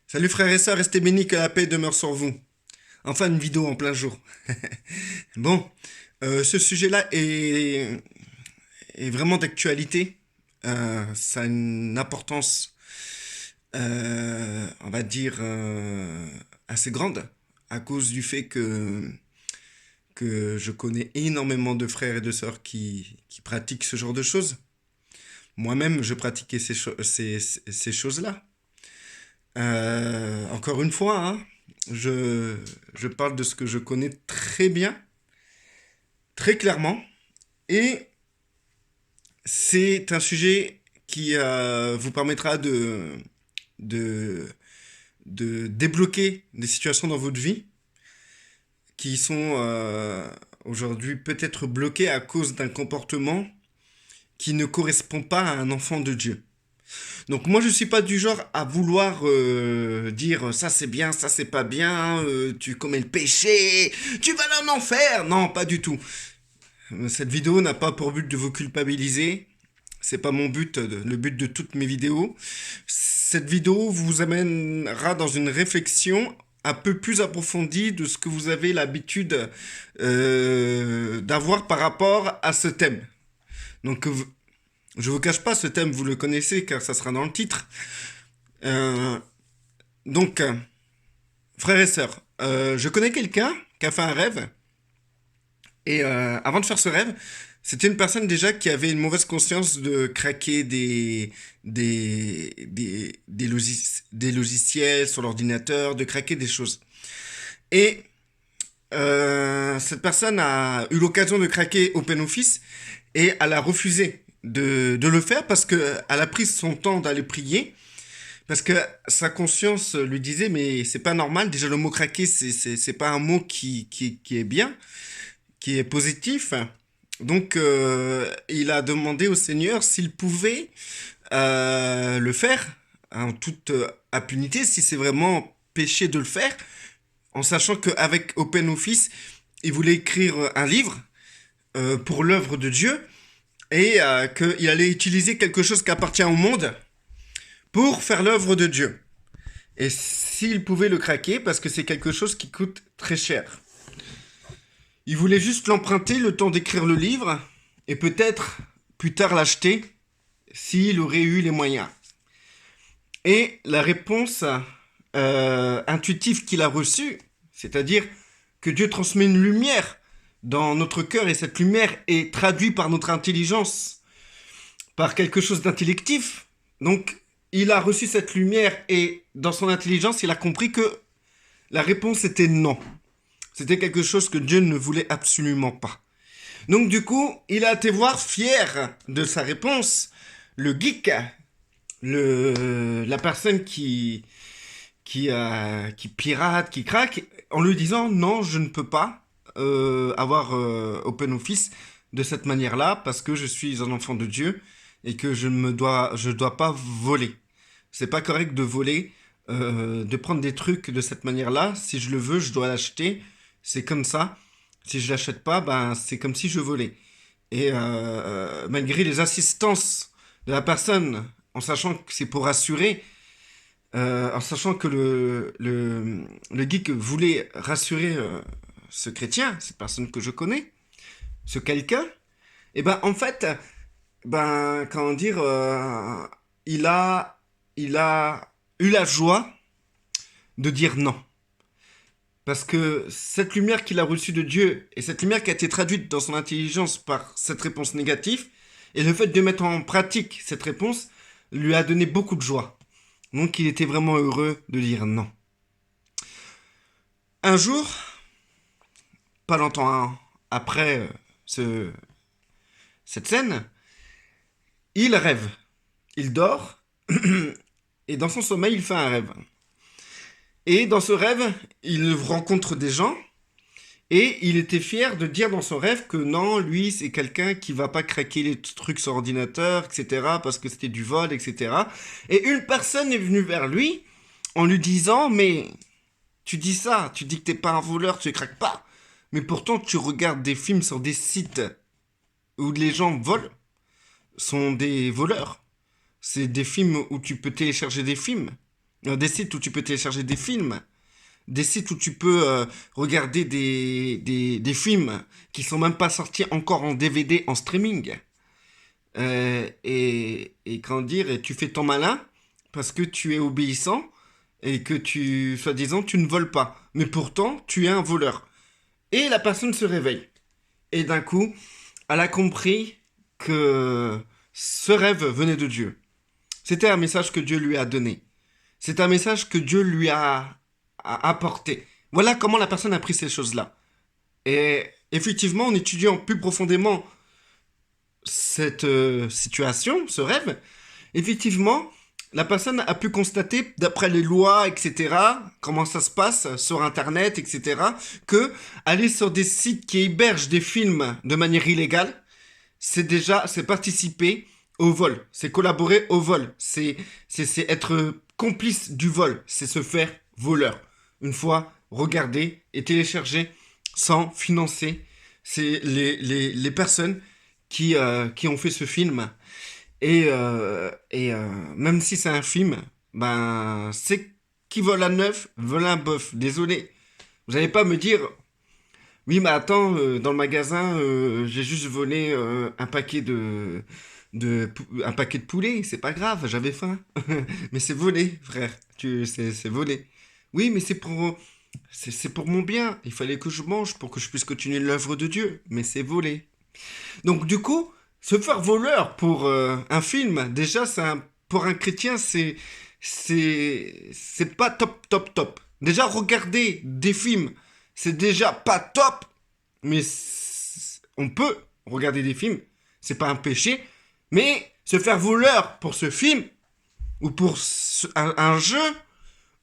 Salut frères et sœurs, restez bénis, que la paix demeure sur vous. Enfin, une vidéo en plein jour. Bon, ce sujet-là est vraiment d'actualité. Ça a une importance, on va dire, assez grande, à cause du fait que je connais énormément de frères et de sœurs qui pratiquent ce genre de choses. Moi-même, je pratiquais ces choses-là. Encore une fois, hein, je parle de ce que je connais très bien, très clairement, et c'est un sujet qui vous permettra de, de débloquer des situations dans votre vie qui sont aujourd'hui peut-être bloquées à cause d'un comportement qui ne correspond pas à un enfant de Dieu. Donc moi je suis pas du genre à vouloir dire ça c'est bien, ça c'est pas bien, tu commets le péché, tu vas aller en enfer. Non, pas du tout. Cette vidéo n'a pas pour but de vous culpabiliser. C'est pas mon but, le but de toutes mes vidéos. Cette vidéo vous amènera dans une réflexion un peu plus approfondie de ce que vous avez l'habitude d'avoir par rapport à ce thème. Donc je vous cache pas, ce thème vous le connaissez car ça sera dans le titre. Euh, donc, frères et sœurs, je connais quelqu'un qui a fait un rêve. Et avant de faire ce rêve, c'était une personne déjà qui avait une mauvaise conscience de craquer des logiciels sur l'ordinateur, de craquer des choses. Et cette personne a eu l'occasion de craquer OpenOffice et elle a refusé de le faire parce qu'elle a pris son temps d'aller prier. Parce que sa conscience lui disait, mais c'est pas normal. Déjà, le mot craquer, c'est pas un mot qui est bien, qui est positif. Donc, il a demandé au Seigneur s'il pouvait le faire en toute impunité, si c'est vraiment péché de le faire, en sachant qu'avec OpenOffice, il voulait écrire un livre pour l'œuvre de Dieu et qu'il allait utiliser quelque chose qui appartient au monde pour faire l'œuvre de Dieu. Et s'il pouvait le craquer, parce que c'est quelque chose qui coûte très cher. Il voulait juste l'emprunter le temps d'écrire le livre et peut-être plus tard l'acheter s'il aurait eu les moyens. Et la réponse intuitive qu'il a reçue, c'est-à-dire que Dieu transmet une lumière dans notre cœur et cette lumière est traduite par notre intelligence, par quelque chose d'intellectif. Donc, il a reçu cette lumière et dans son intelligence, il a compris que la réponse était non. C'était quelque chose que Dieu ne voulait absolument pas. Donc du coup, il a été voir fier de sa réponse, le geek, la personne qui pirate, qui craque, en lui disant non, je ne peux pas avoir OpenOffice de cette manière-là parce que je suis un enfant de Dieu et que je dois pas voler. C'est pas correct de voler, de prendre des trucs de cette manière-là. Si je le veux, je dois l'acheter. C'est comme ça. Si je l'achète pas, ben c'est comme si je volais. Et malgré les assistances de la personne, en sachant que c'est pour rassurer, en sachant que le geek voulait rassurer ce chrétien, cette personne que je connais, ce quelqu'un, et ben en fait, ben comment dire, il a, il a eu la joie de dire non. Parce que cette lumière qu'il a reçue de Dieu, et cette lumière qui a été traduite dans son intelligence par cette réponse négative, et le fait de mettre en pratique cette réponse, lui a donné beaucoup de joie. Donc il était vraiment heureux de dire non. Un jour, pas longtemps après ce, cette scène, il rêve. Il dort, et dans son sommeil, il fait un rêve. Et dans ce rêve, il rencontre des gens, et il était fier de dire dans son rêve que non, lui, c'est quelqu'un qui va pas craquer les trucs sur ordinateur, etc., parce que c'était du vol, etc. Et une personne est venue vers lui en lui disant, mais tu dis ça, tu dis que t'es pas un voleur, tu ne craques pas, mais pourtant tu regardes des films sur des sites où les gens volent, sont des voleurs. C'est des films où tu peux télécharger des films. des sites où tu peux télécharger des films, des sites où tu peux regarder des films qui sont même pas sortis encore en DVD, en streaming. Et comment dire, et tu fais ton malin parce que tu es obéissant et que soi-disant, tu ne voles pas. Mais pourtant, tu es un voleur. Et la personne se réveille. Et d'un coup, elle a compris que ce rêve venait de Dieu. C'était un message que Dieu lui a donné. C'est un message que Dieu lui a apporté. Voilà comment la personne a pris ces choses-là. Et effectivement, en étudiant plus profondément cette situation, ce rêve, effectivement, la personne a pu constater, d'après les lois, etc., comment ça se passe sur Internet, etc., que aller sur des sites qui hébergent des films de manière illégale, c'est participer au vol, c'est collaborer au vol, c'est être complice du vol, c'est se faire voleur. Une fois regardé et téléchargé sans financer, c'est les personnes qui ont fait ce film. Et même si c'est un film, ben, c'est qui vole un œuf, vole un bœuf. Désolé. Vous n'allez pas me dire, oui, mais attends, dans le magasin, j'ai juste volé un paquet de poulet. C'est pas grave, j'avais faim. Mais c'est volé, frère. C'est volé. Oui, mais c'est pour mon bien. Il fallait que je mange pour que je puisse continuer l'œuvre de Dieu. Mais c'est volé. Donc du coup, se faire voleur pour un film, déjà, pour un chrétien, c'est pas top, top, top. Déjà, regarder des films, c'est déjà pas top, mais on peut regarder des films, c'est pas un péché, mais se faire voleur pour ce film, ou pour un jeu,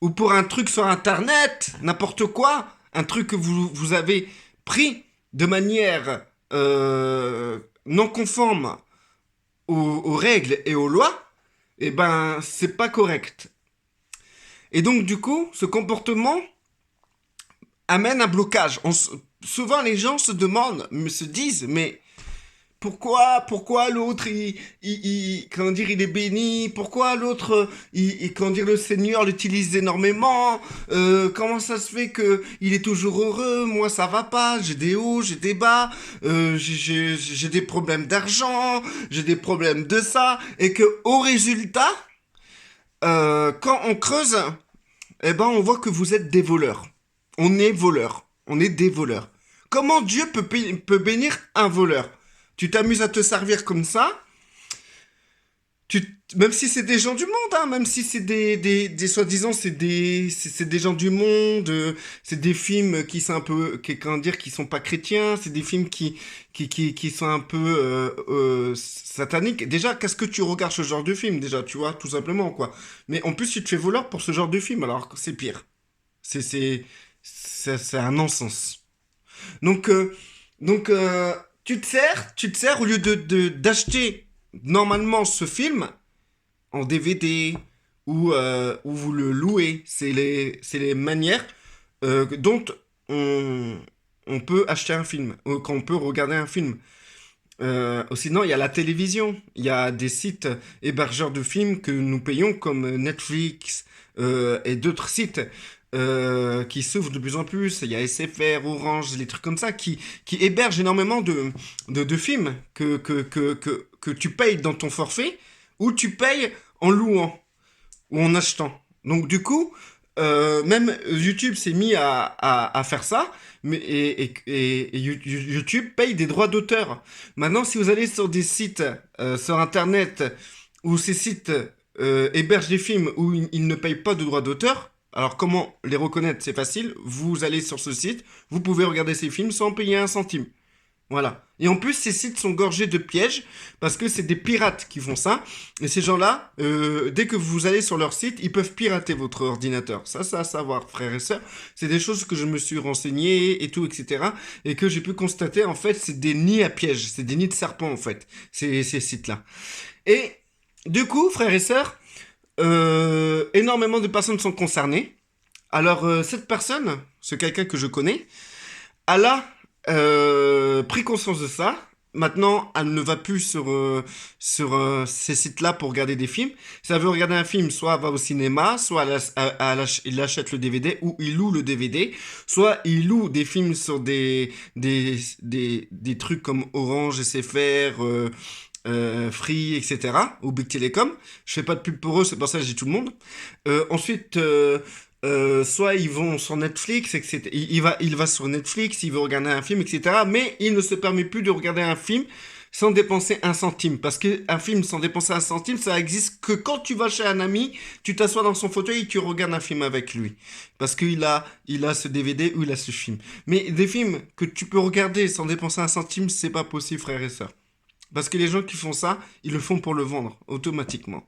ou pour un truc sur Internet, n'importe quoi, un truc que vous avez pris de manière non conforme aux règles et aux lois, eh ben, c'est pas correct. Et donc, du coup, ce comportement amène un blocage. Souvent, les gens se disent, mais pourquoi l'autre, comment dire, il est béni? Pourquoi l'autre, comment dire, le Seigneur l'utilise énormément? Comment ça se fait que il est toujours heureux? Moi, ça va pas. J'ai des hauts, j'ai des bas. J'ai des problèmes d'argent. J'ai des problèmes de ça. Et que, au résultat, quand on creuse, eh ben, on voit que vous êtes des voleurs. On est voleurs. On est des voleurs. Comment Dieu peut bénir un voleur? Tu t'amuses à te servir comme ça, même si c'est des gens du monde, hein, même si c'est des soi-disant, c'est des gens du monde, c'est des films qui sont un peu, comment dire, qui sont pas chrétiens, c'est des films qui sont un peu sataniques. Déjà, qu'est-ce que tu regardes ce genre de film, déjà, tu vois, tout simplement, quoi. Mais en plus, tu te fais voleur pour ce genre de film, alors que c'est pire. C'est, c'est, c'est un non-sens. Donc, euh, donc, tu te sers au lieu d'acheter normalement ce film en DVD ou vous le louez. C'est les manières dont on, on peut acheter un film, quand on peut regarder un film. Sinon, il y a la télévision. Il y a des sites hébergeurs de films que nous payons comme Netflix et d'autres sites qui s'ouvrent de plus en plus. Il y a SFR, Orange, les trucs comme ça qui hébergent énormément de films que tu payes dans ton forfait ou tu payes en louant ou en achetant. Donc du coup, même YouTube s'est mis à faire ça, mais, et YouTube paye des droits d'auteur. Maintenant, si vous allez sur des sites sur Internet où ces sites hébergent des films où ils ne payent pas de droits d'auteur, alors comment les reconnaître? C'est facile, vous allez sur ce site, vous pouvez regarder ces films sans payer un centime. Voilà. Et en plus, ces sites sont gorgés de pièges parce que c'est des pirates qui font ça. Et ces gens-là, dès que vous allez sur leur site, ils peuvent pirater votre ordinateur. Ça, c'est à savoir, frères et sœurs. C'est des choses que je me suis renseigné et tout, etc. Et que j'ai pu constater, en fait, c'est des nids à pièges. C'est des nids de serpents, en fait, ces sites-là. Et du coup, frères et sœurs, énormément de personnes sont concernées. Alors, cette personne, ce quelqu'un que je connais, elle a pris conscience de ça maintenant, elle ne va plus sur ces sites-là pour regarder des films. Si elle veut regarder un film, soit elle va au cinéma, soit il achète le DVD ou il loue le DVD, soit il loue des films sur des trucs comme Orange, SFR, Free, etc. ou Big Telecom. Je fais pas de pub pour eux, c'est pour ça que je dis tout le monde. Ensuite, soit ils vont sur Netflix, etc. Il va sur Netflix, il veut regarder un film, etc. Mais il ne se permet plus de regarder un film sans dépenser un centime. Parce qu'un film sans dépenser un centime, ça existe que quand tu vas chez un ami, tu t'assois dans son fauteuil et tu regardes un film avec lui. Parce qu'il a ce DVD ou il a ce film. Mais des films que tu peux regarder sans dépenser un centime, c'est pas possible, frères et sœurs. Parce que les gens qui font ça, ils le font pour le vendre, automatiquement.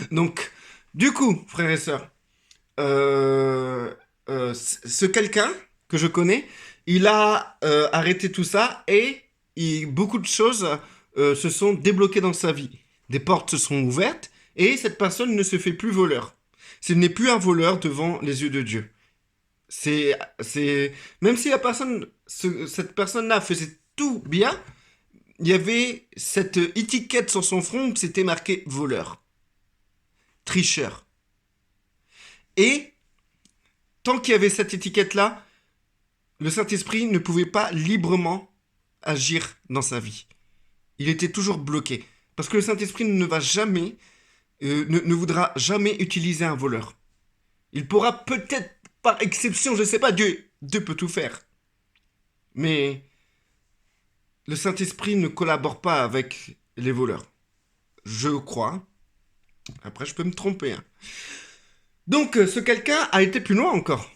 Donc, du coup, frères et sœurs, ce quelqu'un que je connais, il a arrêté tout ça et beaucoup de choses se sont débloquées dans sa vie. Des portes se sont ouvertes et cette personne ne se fait plus voleur. Ce n'est plus un voleur devant les yeux de Dieu. Même si cette personne-là faisait tout bien, il y avait cette étiquette sur son front, c'était marqué voleur, tricheur. Et tant qu'il y avait cette étiquette-là, le Saint-Esprit ne pouvait pas librement agir dans sa vie. Il était toujours bloqué. Parce que le Saint-Esprit ne va jamais, ne voudra jamais utiliser un voleur. Il pourra peut-être, par exception, je ne sais pas, Dieu peut tout faire. Mais le Saint-Esprit ne collabore pas avec les voleurs. Je crois. Après, je peux me tromper. Hein. Donc, ce quelqu'un a été plus loin encore.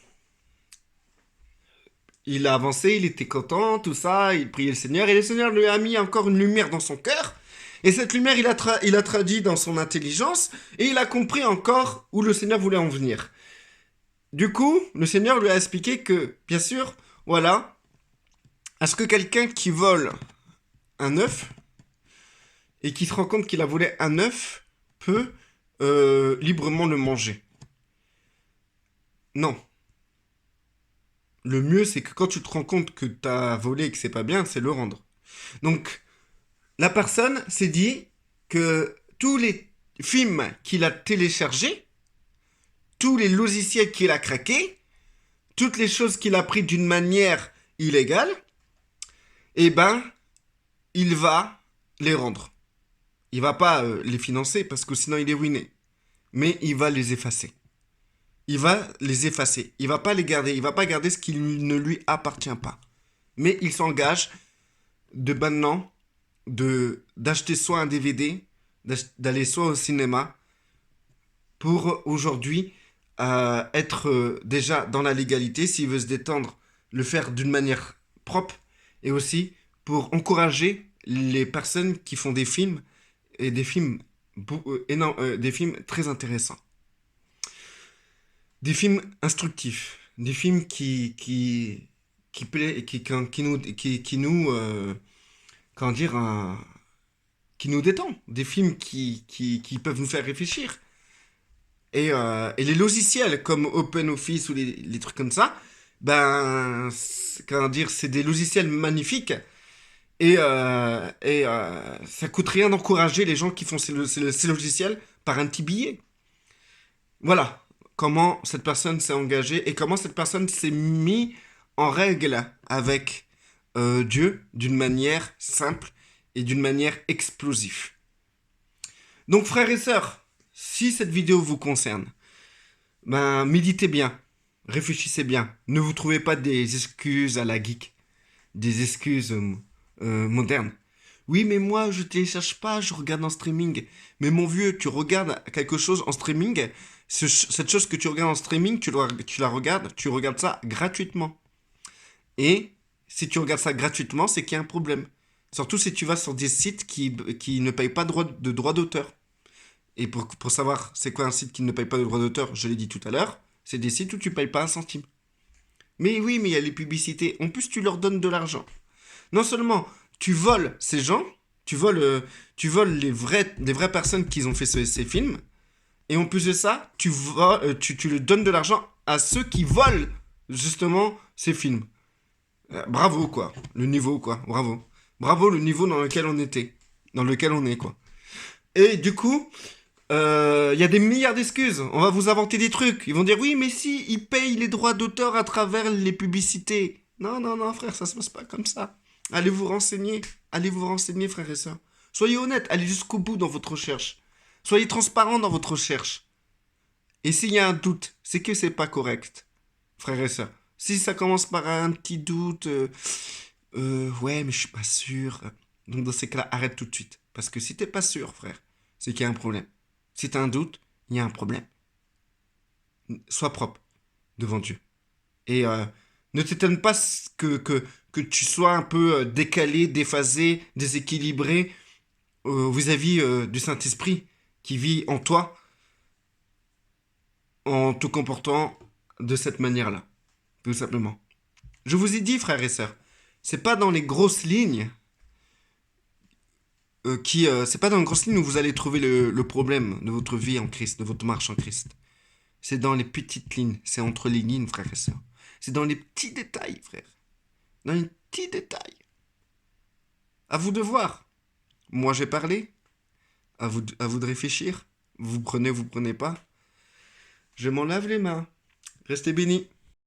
Il a avancé, il était content, tout ça, il priait le Seigneur, et le Seigneur lui a mis encore une lumière dans son cœur. Et cette lumière, il a traduit dans son intelligence, et il a compris encore où le Seigneur voulait en venir. Du coup, le Seigneur lui a expliqué que, bien sûr, voilà, est-ce que quelqu'un qui vole un œuf, et qui se rend compte qu'il a volé un œuf, peut librement le manger? Non. Le mieux, c'est que quand tu te rends compte que t'as volé et que c'est pas bien, c'est le rendre. Donc, la personne s'est dit que tous les films qu'il a téléchargés, tous les logiciels qu'il a craqués, toutes les choses qu'il a pris d'une manière illégale, eh ben, il va les rendre. Il va pas les financer parce que sinon il est ruiné. Mais il va les effacer. Il va les effacer. Il va pas les garder. Il va pas garder ce qui ne lui appartient pas. Mais il s'engage de maintenant d'acheter soit un DVD, d'aller soit au cinéma pour aujourd'hui être déjà dans la légalité. S'il veut se détendre, le faire d'une manière propre et aussi pour encourager les personnes qui font des films et des films des films très intéressants. Des films instructifs, des films qui nous comment dire, qui nous détend, des films qui peuvent nous faire réfléchir. Et les logiciels comme OpenOffice ou les trucs comme ça, ben, comment dire, c'est des logiciels magnifiques. Ça coûte rien d'encourager les gens qui font ces logiciels par un petit billet. Voilà comment cette personne s'est engagée et comment cette personne s'est mis en règle avec Dieu d'une manière simple et d'une manière explosive. Donc frères et sœurs, si cette vidéo vous concerne, ben méditez bien, réfléchissez bien, ne vous trouvez pas des excuses à la geek, des excuses modernes. Oui, mais moi, je télécharge pas, je regarde en streaming. Mais mon vieux, tu regardes quelque chose en streaming, cette chose que tu regardes en streaming, tu regardes ça gratuitement. Et si tu regardes ça gratuitement, c'est qu'il y a un problème. Surtout si tu vas sur des sites qui ne payent pas de droit d'auteur. Et pour savoir c'est quoi un site qui ne paye pas de droit d'auteur, je l'ai dit tout à l'heure, c'est des sites où tu payes pas un centime. Mais oui, mais il y a les publicités. En plus, tu leur donnes de l'argent. Non seulement tu voles ces gens, tu voles les vraies personnes qui ont fait ces films, et en plus de ça, tu le donnes de l'argent à ceux qui volent justement ces films. Bravo quoi, le niveau quoi, bravo. Bravo le niveau dans lequel on était. Dans lequel on est, quoi. Et du coup, il y a des milliards d'excuses. On va vous inventer des trucs. Ils vont dire, oui, mais si, ils payent les droits d'auteur à travers les publicités. Non, non, non, frère, ça se passe pas comme ça. Allez vous renseigner. Allez vous renseigner, frères et sœurs. Soyez honnêtes, allez jusqu'au bout dans votre recherche. Soyez transparent dans votre recherche. Et s'il y a un doute, c'est que c'est pas correct, frères et sœurs. Si ça commence par un petit doute, ouais, mais je suis pas sûr. Donc dans ces cas-là, arrête tout de suite. Parce que si t'es pas sûr, frère, c'est qu'il y a un problème. Si t'as un doute, il y a un problème. Sois propre devant Dieu. Et ne t'étonne pas que tu sois un peu décalé, déphasé, déséquilibré vis-à-vis du Saint-Esprit qui vit en toi en te comportant de cette manière-là. Tout simplement. Je vous ai dit, frères et sœurs, c'est pas dans les grosses lignes c'est pas dans les grosses lignes où vous allez trouver le problème de votre vie en Christ, de votre marche en Christ. C'est dans les petites lignes, c'est entre les lignes, frères et sœurs. C'est dans les petits détails, frère. Dans les petits détails. À vous de voir. Moi, j'ai parlé. À vous de réfléchir. Vous prenez pas. Je m'en lave les mains. Restez bénis.